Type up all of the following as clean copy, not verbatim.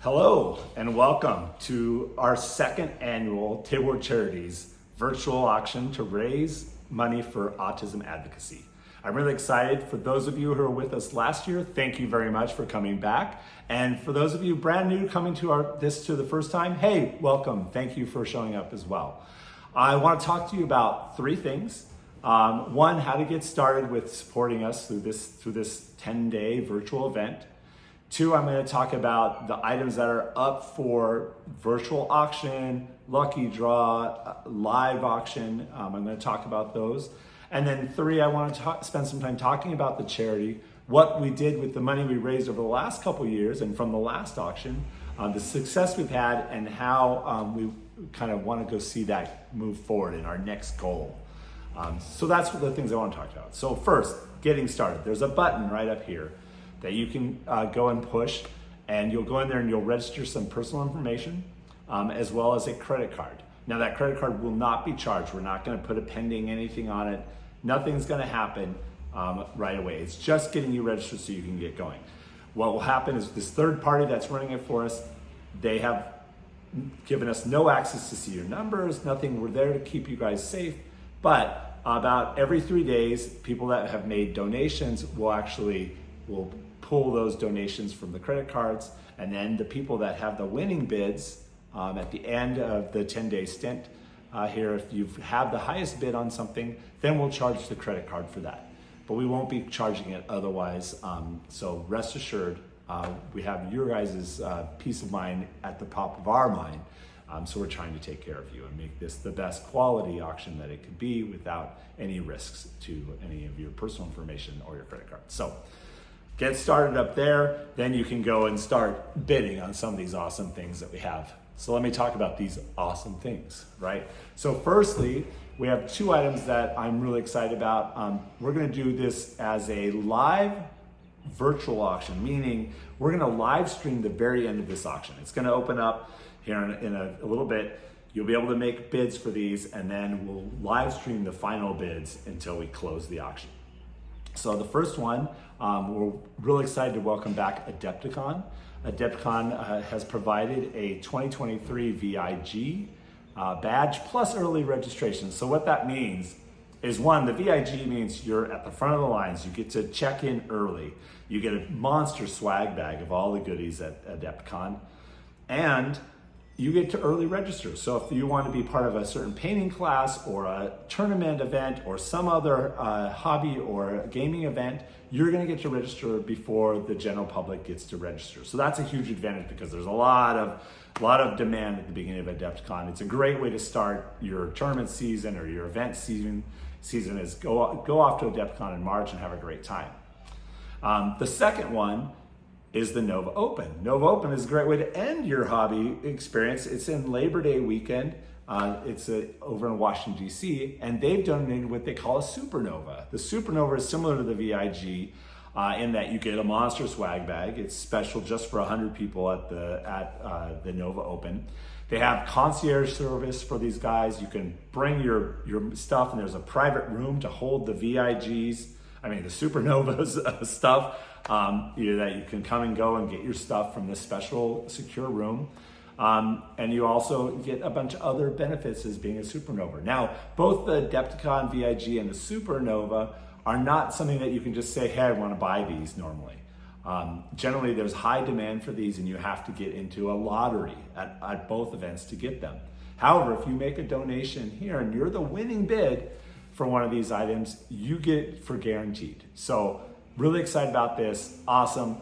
Hello and welcome to our second annual TABLEWAR Charities virtual auction to raise money for autism advocacy. I'm really excited. For those of you who were with us last year, thank you very much for coming back. And for those of you brand new coming to this the first time, hey, welcome. Thank you for showing up as well. I want to talk to you about three things. One, how to get started with supporting us through this 10-day virtual event. Two, I'm going to talk about the items that are up for virtual auction, lucky draw, live auction. I'm going to talk about those. And then three, I want to spend some time talking about the charity, what we did with the money we raised over the last couple years and from the last auction, the success we've had, and how we kind of want to go see that move forward in our next goal. So that's the things I want to talk about. So first, getting started. There's a button right up here that you can go and push, and you'll go in there and you'll register some personal information as well as a credit card. Now that credit card will not be charged. We're not going to put a pending anything on it. Nothing's going to happen right away. It's just getting you registered so you can get going. What will happen is this third party that's running it for us, they have given us no access to see your numbers, nothing. We're there to keep you guys safe. But about every 3 days, people that have made donations will pull those donations from the credit cards, and then the people that have the winning bids at the end of the 10-day stint here, if you have the highest bid on something, then we'll charge the credit card for that. But we won't be charging it otherwise. So rest assured, we have your guys' peace of mind at the top of our mind. So we're trying to take care of you and make this the best quality auction that it could be without any risks to any of your personal information or your credit card. So get started up there, then you can go and start bidding on some of these awesome things that we have. So let me talk about these awesome things, right? So firstly, we have two items that I'm really excited about. We're gonna do this as a live virtual auction, meaning we're gonna live stream the very end of this auction. It's gonna open up here in a little bit. You'll be able to make bids for these, and then we'll live stream the final bids until we close the auction. So the first one, we're really excited to welcome back Adepticon. Adepticon has provided a 2023 VIG badge plus early registration. So what that means is, one, the VIG means you're at the front of the lines. You get to check in early. You get a monster swag bag of all the goodies at Adepticon, and you get to early register. So if you want to be part of a certain painting class or a tournament event or some other hobby or gaming event, you're going to get to register before the general public gets to register. So that's a huge advantage because there's a lot of demand at the beginning of Adepticon. It's a great way to start your tournament season or your event season is go off to Adepticon in March and have a great time. The second one is the Nova Open. Nova Open is a great way to end your hobby experience. It's in Labor Day weekend. It's over in Washington, D.C., and they've donated what they call a Supernova. The Supernova is similar to the VIG in that you get a monster swag bag. It's special just for 100 people at the Nova Open. They have concierge service for these guys. You can bring your stuff, and there's a private room to hold the the Supernovas stuff. That you can come and go and get your stuff from this special secure room. And you also get a bunch of other benefits as being a Supernova. Now, both the Adepticon VIG and the Supernova are not something that you can just say, hey, I want to buy these normally. Generally, there's high demand for these, and you have to get into a lottery at both events to get them. However, if you make a donation here and you're the winning bid for one of these items, you get it for guaranteed. So really excited about this. Awesome.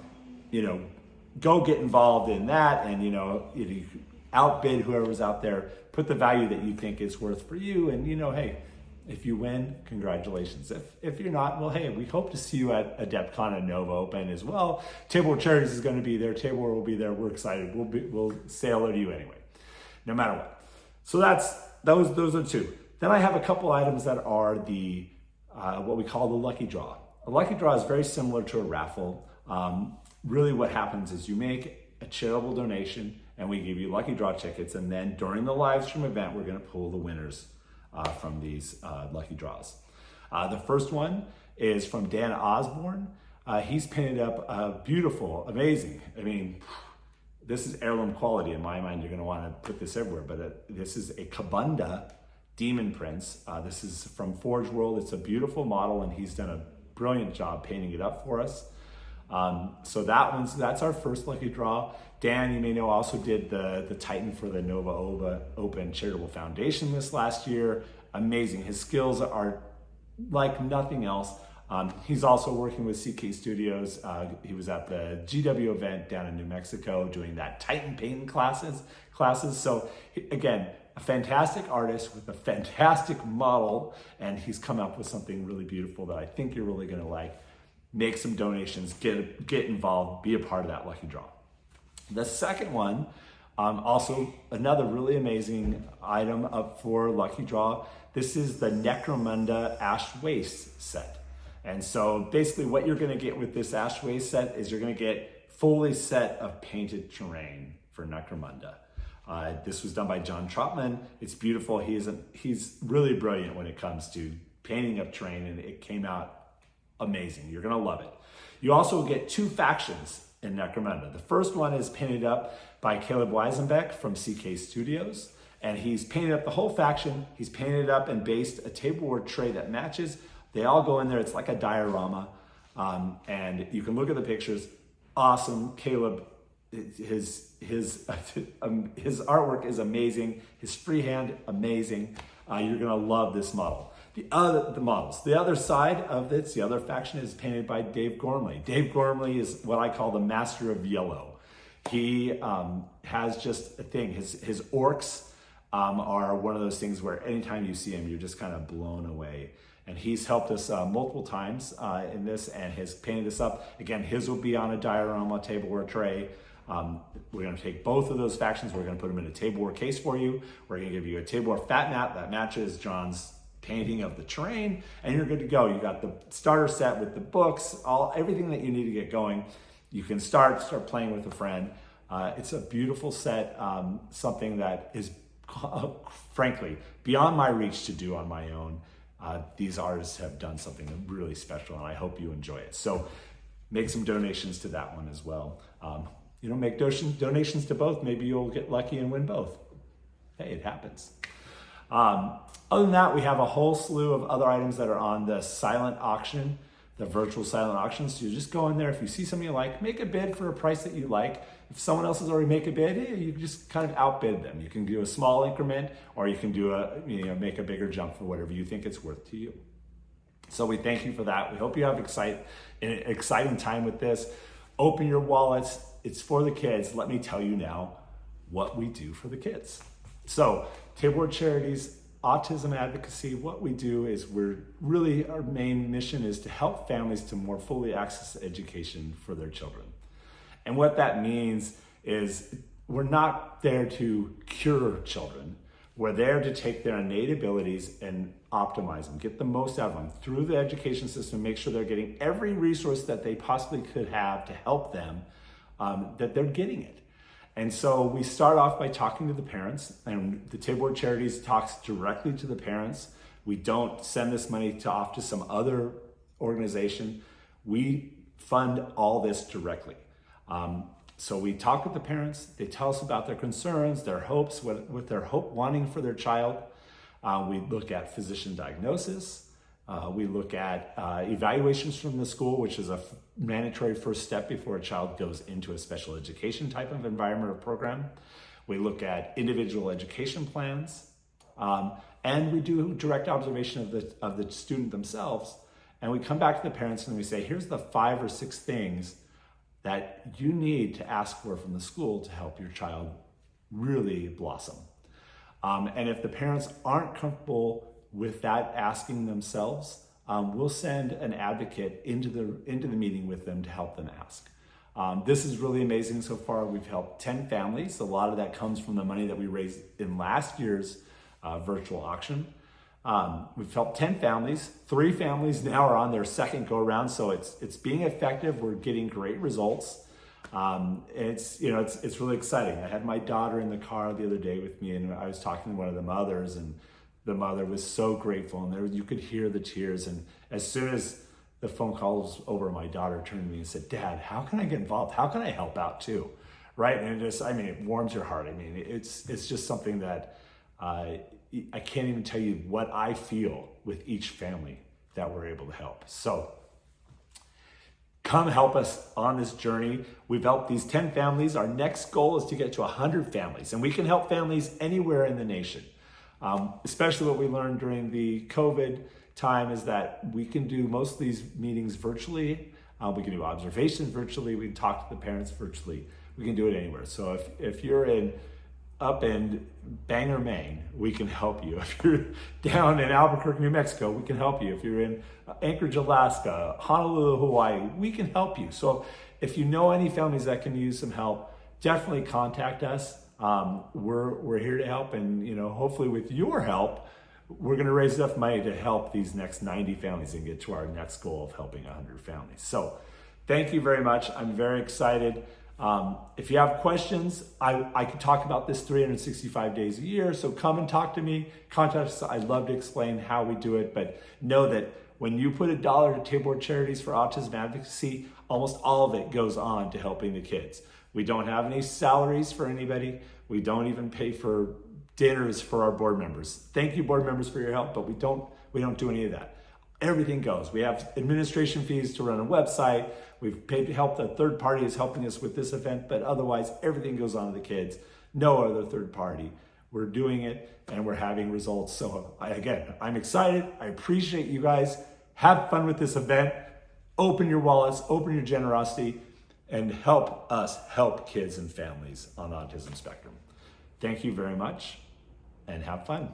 Go get involved in that, and you outbid whoever's out there. Put the value that you think it's worth for you, and hey, if you win, congratulations. If you're not, well, hey, we hope to see you at Adepticon and Nova Open as well. TABLEWAR Charities is going to be there. TABLEWAR will be there. We're excited. We'll say hello to you anyway, no matter what. So those are two. Then I have a couple items that are the what we call the lucky draw. A lucky draw is very similar to a raffle. Really what happens is you make a charitable donation and we give you lucky draw tickets, and then during the live stream event, we're gonna pull the winners from these lucky draws. The first one is from Dan Osborne. He's painted up beautiful, amazing. this is heirloom quality in my mind. You're going to want to put this everywhere, but this is a Kabunda Demon Prince. This is from Forge World. It's a beautiful model, and he's done a brilliant job painting it up for us. So that's our first lucky draw. Dan, you may know, also did the Titan for the Nova Open Charitable Foundation this last year. Amazing. His skills are like nothing else. He's also working with CK Studios. He was at the GW event down in New Mexico doing that Titan painting classes. So again, a fantastic artist with a fantastic model, and he's come up with something really beautiful that I think you're really gonna like. Make some donations, get involved, be a part of that lucky draw. The second one, also another really amazing item up for lucky draw. This is the Necromunda Ash Waste set. And so basically what you're gonna get with this Ash Waste set is you're gonna get fully set of painted terrain for Necromunda. This was done by John Trotman. It's beautiful. He's really brilliant when it comes to painting up terrain, and it came out amazing. You're gonna love it. You also get 2 factions in Necromunda. The first one is painted up by Caleb Weisenbeck from CK Studios, and he's painted up the whole faction. He's painted up and based a tableware tray that matches. They all go in there. It's like a diorama, and you can look at the pictures. Awesome. Caleb, his artwork is amazing. His freehand, amazing. You're gonna love this model. The other side of this, the other faction, is painted by Dave Gormley. Dave Gormley is what I call the master of yellow. He has just a thing. His orcs are one of those things where anytime you see him, you're just kind of blown away. And he's helped us multiple times in this, and has painted this up. Again, his will be on a diorama tableware tray. We're going to take both of those factions. We're going to put them in a tableware case for you. We're going to give you a tableware fat mat that matches John's painting of the terrain, and you're good to go. You got the starter set with the books, everything that you need to get going. You can start playing with a friend. It's a beautiful set, something that is frankly beyond my reach to do on my own. These artists have done something really special, and I hope you enjoy it. So make some donations to that one as well. Make donations to both. Maybe you'll get lucky and win both. Hey, it happens. Other than that, we have a whole slew of other items that are on the silent auction, the virtual silent auction. So you just go in there. If you see something you like, make a bid for a price that you like. If someone else has already made a bid, you just kind of outbid them. You can do a small increment, or you can do make a bigger jump for whatever you think it's worth to you. So we thank you for that. We hope you have an exciting time with this. Open your wallets. It's for the kids. Let me tell you now what we do for the kids. So TABLEWAR Charities Autism Advocacy, what we do is our main mission is to help families to more fully access education for their children. And what that means is we're not there to cure children. We're there to take their innate abilities and optimize them, get the most out of them through the education system, make sure they're getting every resource that they possibly could have to help them, that they're getting it. And so we start off by talking to the parents, and the TABLEWAR Charities talks directly to the parents. We don't send this money off to some other organization. We fund all this directly. So we talk with the parents. They tell us about their concerns, their hopes, what they're wanting for their child. We look at physician diagnosis. We look at evaluations from the school, which is a mandatory first step before a child goes into a special education type of environment or program. We look at individual education plans, and we do direct observation of the student themselves. And we come back to the parents and we say, here's the 5 or 6 things that you need to ask for from the school to help your child really blossom. And if the parents aren't comfortable with that asking themselves, we'll send an advocate into the meeting with them to help them ask. This is really amazing so far. We've helped 10 families. A lot of that comes from the money that we raised in last year's virtual auction. We've helped 10 families. 3 families now are on their second go around, so it's being effective. We're getting great results. It's really exciting. I had my daughter in the car the other day with me, and I was talking to one of the mothers, and the mother was so grateful, and you could hear the tears. And as soon as the phone call was over, my daughter turned to me and said, "Dad, how can I get involved? How can I help out too?" right? And it warms your heart. I mean, it's just something that I can't even tell you what I feel with each family that we're able to help. So come help us on this journey. We've helped these 10 families. Our next goal is to get to 100 families, and we can help families anywhere in the nation. Especially what we learned during the COVID time is that we can do most of these meetings virtually. We can do observations virtually. We can talk to the parents virtually. We can do it anywhere. So if you're up in Bangor, Maine, we can help you. If you're down in Albuquerque, New Mexico, we can help you. If you're in Anchorage, Alaska, Honolulu, Hawaii, we can help you. So if you know any families that can use some help, definitely contact us. We're here to help, and hopefully with your help, we're going to raise enough money to help these next 90 families and get to our next goal of helping 100 families. So thank you very much. I'm very excited. If you have questions, I can talk about this 365 days a year. So come and talk to me, contact us. I'd love to explain how we do it, but know that when you put $1 to TABLEWAR Charities for Autism Advocacy, almost all of it goes on to helping the kids. We don't have any salaries for anybody. We don't even pay for dinners for our board members. Thank you, board members, for your help, but we don't do any of that. Everything goes. We have administration fees to run a website. We've paid to help. The third party is helping us with this event, but otherwise everything goes on to the kids. No other third party. We're doing it and we're having results. So I'm excited. I appreciate you guys. Have fun with this event. Open your wallets, open your generosity, and help us help kids and families on the autism spectrum. Thank you very much and have fun.